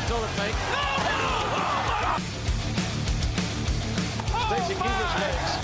Toilet fake. Stacey Keebler's legs.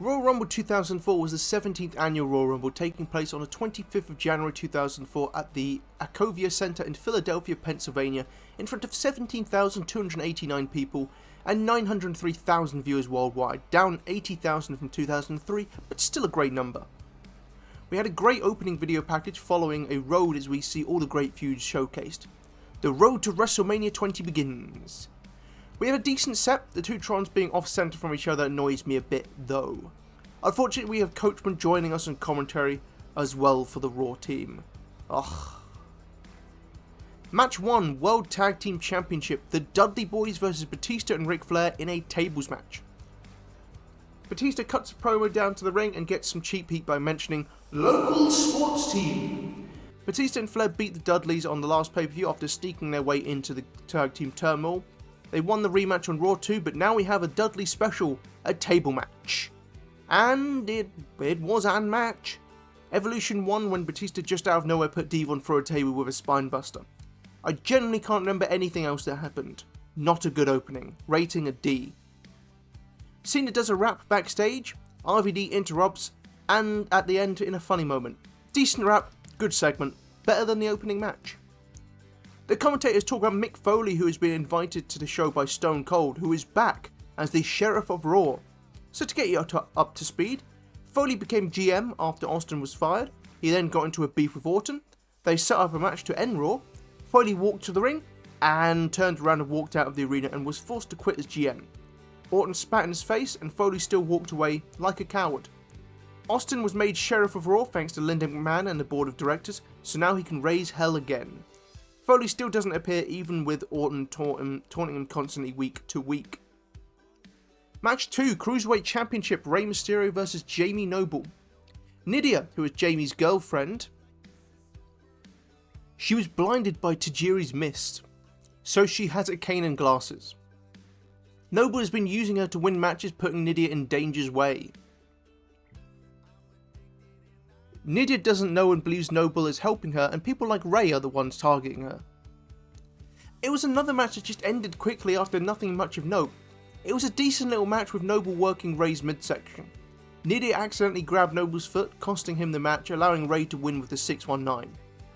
Royal Rumble 2004 was the 17th annual Royal Rumble, taking place on the 25th of January 2004 at the Acovia Center in Philadelphia, Pennsylvania, in front of 17,289 people and 903,000 viewers worldwide, down 80,000 from 2003, but still a great number. We had a great opening video package following a road as we see all the great feuds showcased. The road to WrestleMania 20 begins. We had a decent set, the two Trons being off-center from each other annoys me a bit though. Unfortunately, we have Coachman joining us on commentary as well for the Raw team. Ugh. Match 1, World Tag Team Championship, the Dudley Boys vs Batista and Ric Flair in a tables match. Batista cuts a promo down to the ring and gets some cheap heat by mentioning local sports team. Batista and Flair beat the Dudleys on the last pay-per-view after sneaking their way into the tag team turmoil. They won the rematch on Raw 2, but now we have a Dudley special, a table match. And it was an match. Evolution won when Batista just out of nowhere put Devon through a table with a spine buster. I genuinely can't remember anything else that happened. Not a good opening. Rating a D. Cena does a rap backstage, RVD interrupts, and at the end in a funny moment. Decent rap, good segment, better than the opening match. The commentators talk about Mick Foley, who has been invited to the show by Stone Cold, who is back as the Sheriff of Raw. So to get you up to speed, Foley became GM after Austin was fired. He then got into a beef with Orton. They set up a match to end Raw. Foley walked to the ring and turned around and walked out of the arena and was forced to quit as GM. Orton spat in his face and Foley still walked away like a coward. Austin was made Sheriff of Raw thanks to Linda McMahon and the board of directors, so now he can raise hell again. Foley still doesn't appear even with Orton taunting him constantly week to week. Match 2, Cruiserweight Championship, Rey Mysterio vs Jamie Noble. Nydia, who is Jamie's girlfriend, she was blinded by Tajiri's mist, so she has a cane and glasses. Noble has been using her to win matches, putting Nydia in danger's way. Nydia doesn't know and believes Noble is helping her, and people like Rey are the ones targeting her. It was another match that just ended quickly after nothing much of note. It was a decent little match with Noble working Rey's midsection. Nydia accidentally grabbed Noble's foot, costing him the match, allowing Rey to win with the 619.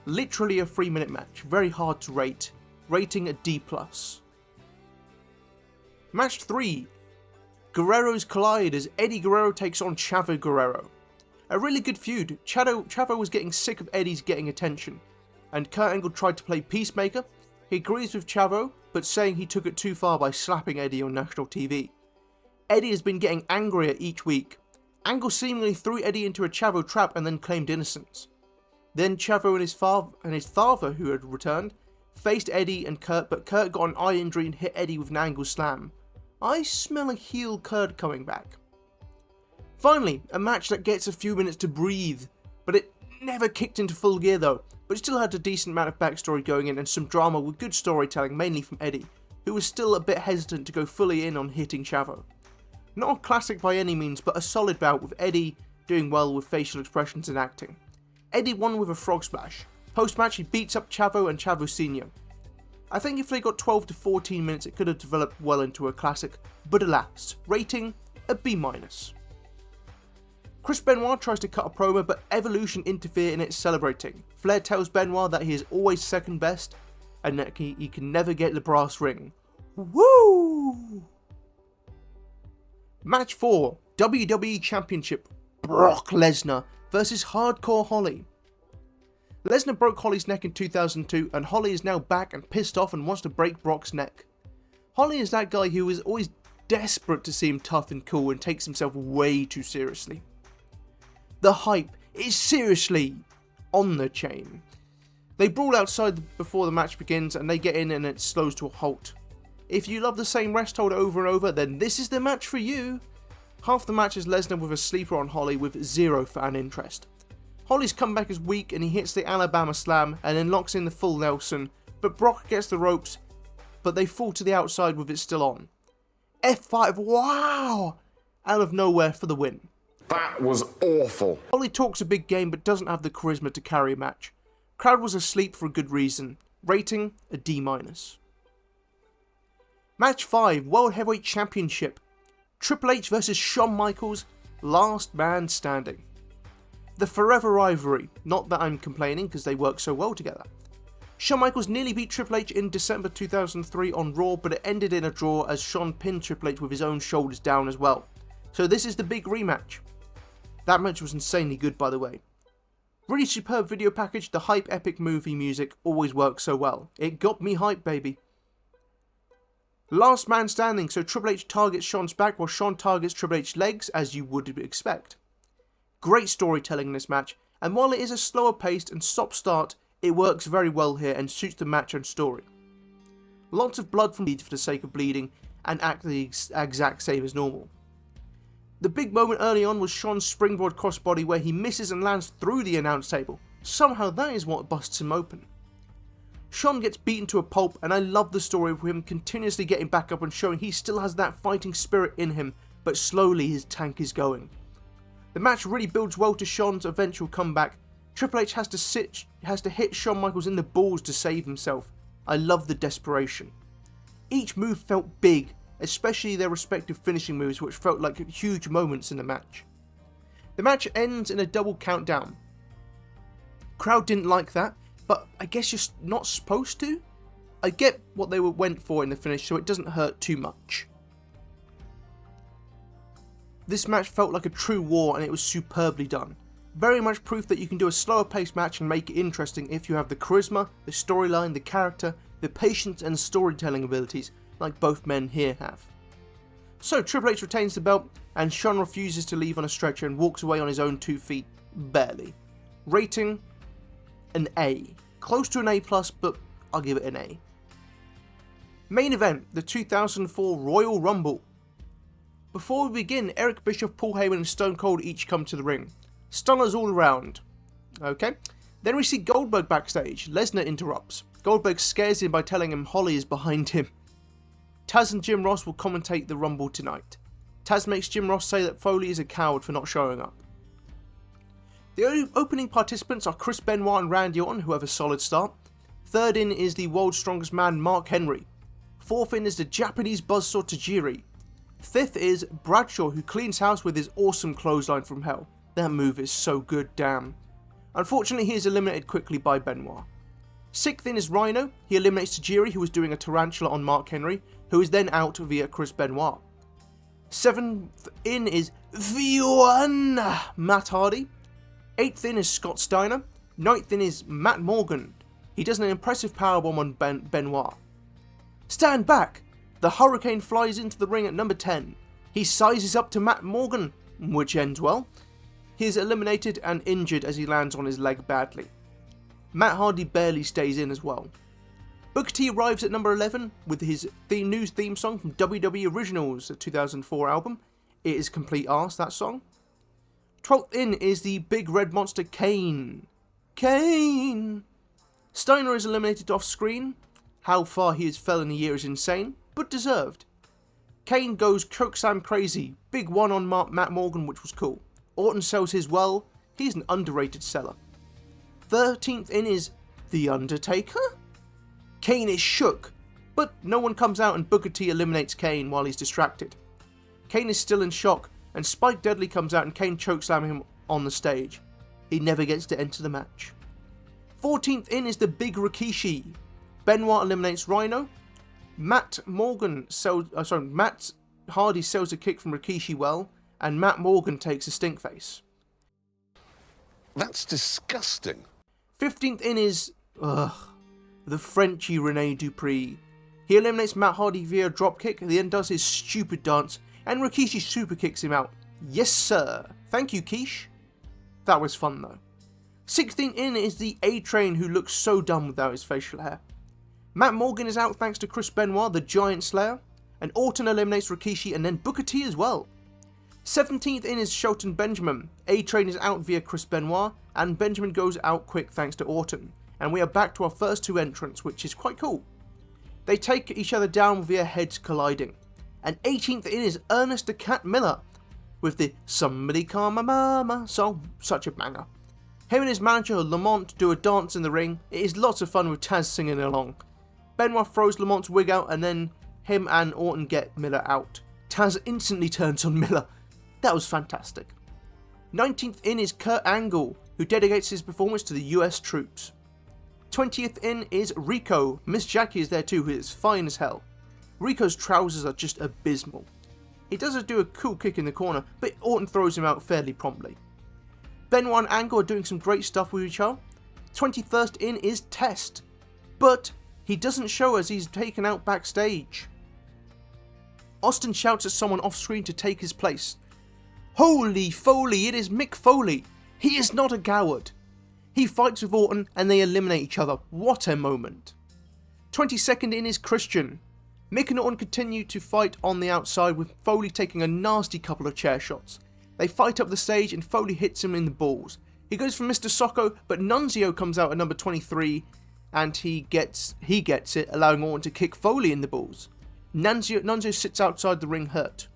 Literally a 3-minute match, very hard to rate. Rating a D+. Match 3, Guerreros collide as Eddie Guerrero takes on Chavo Guerrero. A really good feud. Chavo was getting sick of Eddie's getting attention, and Kurt Angle tried to play peacemaker. He agrees with Chavo, but saying he took it too far by slapping Eddie on national TV. Eddie has been getting angrier each week. Angle seemingly threw Eddie into a Chavo trap and then claimed innocence. Then Chavo and his father, who had returned, faced Eddie and Kurt, but Kurt got an eye injury and hit Eddie with an Angle slam. I smell a heel Kurt coming back. Finally, a match that gets a few minutes to breathe, but it never kicked into full gear though, but it still had a decent amount of backstory going in and some drama with good storytelling, mainly from Eddie, who was still a bit hesitant to go fully in on hitting Chavo. Not a classic by any means, but a solid bout with Eddie doing well with facial expressions and acting. Eddie won with a frog splash. Post-match he beats up Chavo and Chavo Sr. I think if they got 12 to 14 minutes it could have developed well into a classic, but alas, rating a B-. Chris Benoit tries to cut a promo, but Evolution interfere in it, celebrating. Flair tells Benoit that he is always second best and that he can never get the brass ring. Woo! Match 4, WWE Championship, Brock Lesnar versus Hardcore Holly. Lesnar broke Holly's neck in 2002 and Holly is now back and pissed off and wants to break Brock's neck. Holly is that guy who is always desperate to seem tough and cool and takes himself way too seriously. The hype is seriously on the chain. They brawl outside before the match begins and they get in and it slows to a halt. If you love the same rest hold over and over, then this is the match for you. Half the match is Lesnar with a sleeper on Holly with zero fan interest. Holly's comeback is weak and he hits the Alabama Slam and then locks in the full Nelson, but Brock gets the ropes, but they fall to the outside with it still on. F5, wow! Out of nowhere for the win. That was awful. Holly talks a big game but doesn't have the charisma to carry a match. Crowd was asleep for a good reason. Rating, a D-. Match 5, World Heavyweight Championship. Triple H versus Shawn Michaels, last man standing. The forever rivalry, not that I'm complaining because they work so well together. Shawn Michaels nearly beat Triple H in December 2003 on Raw, but it ended in a draw as Shawn pinned Triple H with his own shoulders down as well. So this is the big rematch. That match was insanely good, by the way. Really superb video package, the hype epic movie music always works so well. It got me hyped, baby. Last man standing, so Triple H targets Shawn's back while Shawn targets Triple H's legs, as you would expect. Great storytelling in this match, and while it is a slower paced and stop-start, it works very well here and suits the match and story. Lots of blood from bleed for the sake of bleeding, and act the exact same as normal. The big moment early on was Shawn's springboard crossbody where he misses and lands through the announce table. Somehow that is what busts him open. Shawn gets beaten to a pulp and I love the story of him continuously getting back up and showing he still has that fighting spirit in him, but slowly his tank is going. The match really builds well to Shawn's eventual comeback. Triple H has to hit Shawn Michaels in the balls to save himself. I love the desperation. Each move felt big, especially their respective finishing moves, which felt like huge moments in the match. The match ends in a double countdown. Crowd didn't like that, but I guess you're not supposed to? I get what they went for in the finish, so it doesn't hurt too much. This match felt like a true war and it was superbly done. Very much proof that you can do a slower paced match and make it interesting if you have the charisma, the storyline, the character, the patience and storytelling abilities like both men here have. So Triple H retains the belt and Shawn refuses to leave on a stretcher and walks away on his own 2 feet, barely. Rating, an A. Close to an A+, but I'll give it an A. Main event, the 2004 Royal Rumble. Before we begin, Eric Bischoff, Paul Heyman and Stone Cold each come to the ring. Stunners all around. Okay. Then we see Goldberg backstage. Lesnar interrupts. Goldberg scares him by telling him Holly is behind him. Taz and Jim Ross will commentate the Rumble tonight. Taz makes Jim Ross say that Foley is a coward for not showing up. The opening participants are Chris Benoit and Randy Orton, who have a solid start. Third in is the world's strongest man, Mark Henry. Fourth in is the Japanese buzzsaw Tajiri. Fifth is Bradshaw, who cleans house with his awesome clothesline from hell. That move is so good, damn. Unfortunately, he is eliminated quickly by Benoit. Sixth in is Rhino. He eliminates Tajiri, who was doing a tarantula on Mark Henry, who is then out via Chris Benoit. Seventh in is V1 Matt Hardy. Eighth in is Scott Steiner. Ninth in is Matt Morgan. He does an impressive powerbomb on Benoit. Stand back! The Hurricane flies into the ring at number 10. He sizes up to Matt Morgan, which ends well. He is eliminated and injured as he lands on his leg badly. Matt Hardy barely stays in as well. Booker T arrives at number 11 with his new theme song from WWE Originals, the 2004 album. It is complete arse, that song. 12th in is the big red monster Kane. Kane! Steiner is eliminated off screen. How far he has fell in a year is insane, but deserved. Kane goes chokeslam crazy. Big one on Matt Morgan, which was cool. Orton sells his well. He's an underrated seller. 13th in is The Undertaker? Kane is shook, but no one comes out and Booker T eliminates Kane while he's distracted. Kane is still in shock, and Spike Dudley comes out and Kane chokeslam him on the stage. He never gets to enter the match. 14th in is the Big Rikishi. Benoit eliminates Rhino. Matt Hardy sells a kick from Rikishi well, and Matt Morgan takes a stink face. That's disgusting. 15th in is, the Frenchy Rene Dupree. He eliminates Matt Hardy via dropkick, then does his stupid dance, and Rikishi super kicks him out. Yes sir. Thank you, Quiche. That was fun though. 16th in is the A-Train, who looks so dumb without his facial hair. Matt Morgan is out thanks to Chris Benoit, the Giant Slayer, and Orton eliminates Rikishi and then Booker T as well. 17th in is Shelton Benjamin. A-Train is out via Chris Benoit, and Benjamin goes out quick thanks to Orton. And we are back to our first two entrants, which is quite cool. They take each other down via heads colliding. And 18th in is Ernest the Cat Miller, with the Somebody Call My Mama song, such a banger. Him and his manager Lamont do a dance in the ring. It is lots of fun with Taz singing along. Benoit throws Lamont's wig out and then him and Orton get Miller out. Taz instantly turns on Miller. That was fantastic. 19th in is Kurt Angle, who dedicates his performance to the US troops. 20th in is Rico. Miss Jackie is there too, who is fine as hell. Rico's trousers are just abysmal. He does do a cool kick in the corner, but Orton throws him out fairly promptly. Benoit and Angle are doing some great stuff with each other. 21st in is Test, but he doesn't show as he's taken out backstage. Austin shouts at someone off screen to take his place. Holy Foley, it is Mick Foley. He is not a coward. He fights with Orton and they eliminate each other. What a moment. 22nd in is Christian. Mick and Orton continue to fight on the outside, with Foley taking a nasty couple of chair shots. They fight up the stage and Foley hits him in the balls. He goes for Mr. Socko, but Nunzio comes out at number 23 and he gets it, allowing Orton to kick Foley in the balls. Nunzio sits outside the ring hurt.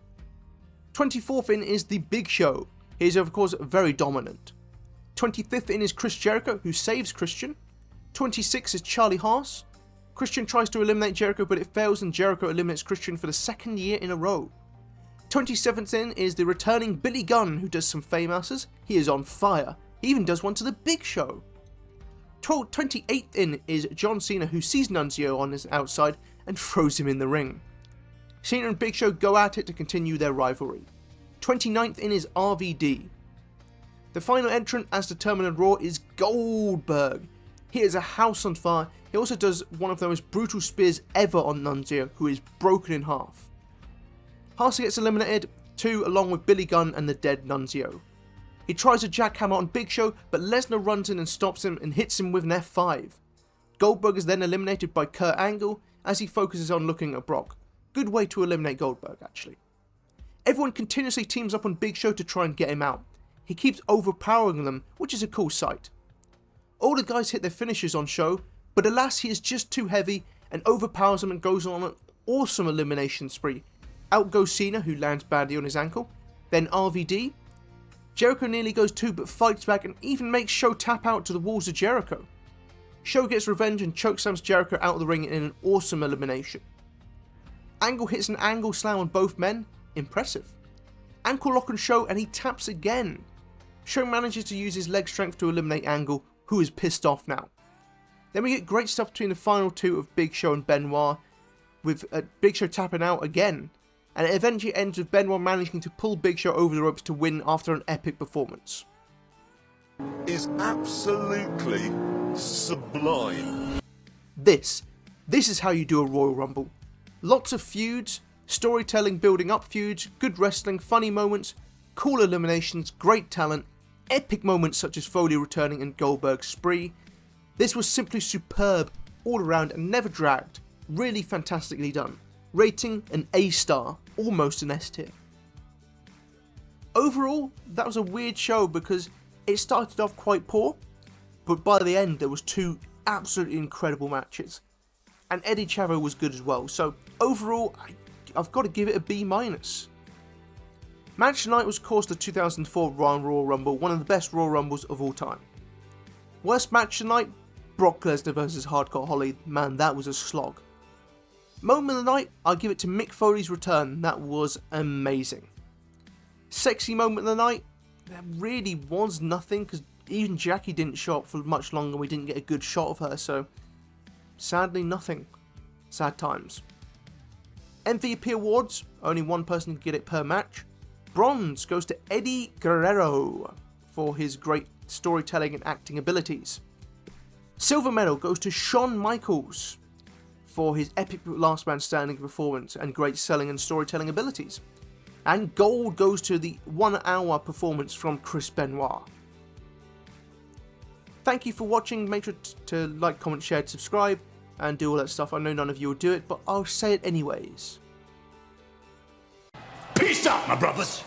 24th in is the Big Show. He is of course very dominant. 25th in is Chris Jericho, who saves Christian. 26th is Charlie Haas. Christian tries to eliminate Jericho, but it fails and Jericho eliminates Christian for the second year in a row. 27th in is the returning Billy Gunn, who does some famouses. He is on fire. He even does one to the Big Show. 28th in is John Cena, who sees Nunzio on his outside and throws him in the ring. Cena and Big Show go at it to continue their rivalry. 29th in is RVD. The final entrant, as determined on Raw, is Goldberg. He is a house on fire. He also does one of the most brutal spears ever on Nunzio, who is broken in half. Haas gets eliminated too, along with Billy Gunn and the dead Nunzio. He tries a jackhammer on Big Show, but Lesnar runs in and stops him and hits him with an F5. Goldberg is then eliminated by Kurt Angle as he focuses on looking at Brock. Good way to eliminate Goldberg, actually. Everyone continuously teams up on Big Show to try and get him out. He keeps overpowering them, which is a cool sight. All the guys hit their finishes on Show, but alas, he is just too heavy and overpowers them and goes on an awesome elimination spree. Out goes Cena, who lands badly on his ankle, then RVD. Jericho nearly goes too, but fights back and even makes Show tap out to the walls of Jericho. Show gets revenge and chokeslams Jericho out of the ring in an awesome elimination. Angle hits an angle slam on both men. Impressive. Ankle lock on Show and he taps again. Show manages to use his leg strength to eliminate Angle, who is pissed off now. Then we get great stuff between the final two of Big Show and Benoit, with Big Show tapping out again, and it eventually ends with Benoit managing to pull Big Show over the ropes to win after an epic performance. Is absolutely sublime. This is how you do a Royal Rumble. Lots of feuds, storytelling building up feuds, good wrestling, funny moments, cool eliminations, great talent, epic moments such as Foley returning and Goldberg's spree. This was simply superb all around and never dragged. Really fantastically done. Rating an A star, almost an S tier. Overall, that was a weird show because it started off quite poor, but by the end there was two absolutely incredible matches. And Eddie Chavo was good as well, so overall I've got to give it a B-. Match of the night was of course the 2004 Royal Rumble, one of the best Royal Rumbles of all time. Worst match of the night, Brock Lesnar vs Hardcore Holly. Man, that was a slog. Moment of the night, I'll give it to Mick Foley's return. That was amazing. Sexy moment of the night, there really was nothing because even Jackie didn't show up for much longer. We didn't get a good shot of her, so sadly nothing. Sad times. MVP awards, only one person can get it per match. Bronze goes to Eddie Guerrero for his great storytelling and acting abilities. Silver medal goes to Shawn Michaels for his epic last man standing performance and great selling and storytelling abilities. And gold goes to the 1 hour performance from Chris Benoit. Thank you for watching. Make sure to like, comment, share, subscribe, and do all that stuff. I know none of you will do it, but I'll say it anyways. Peace out, my brothers!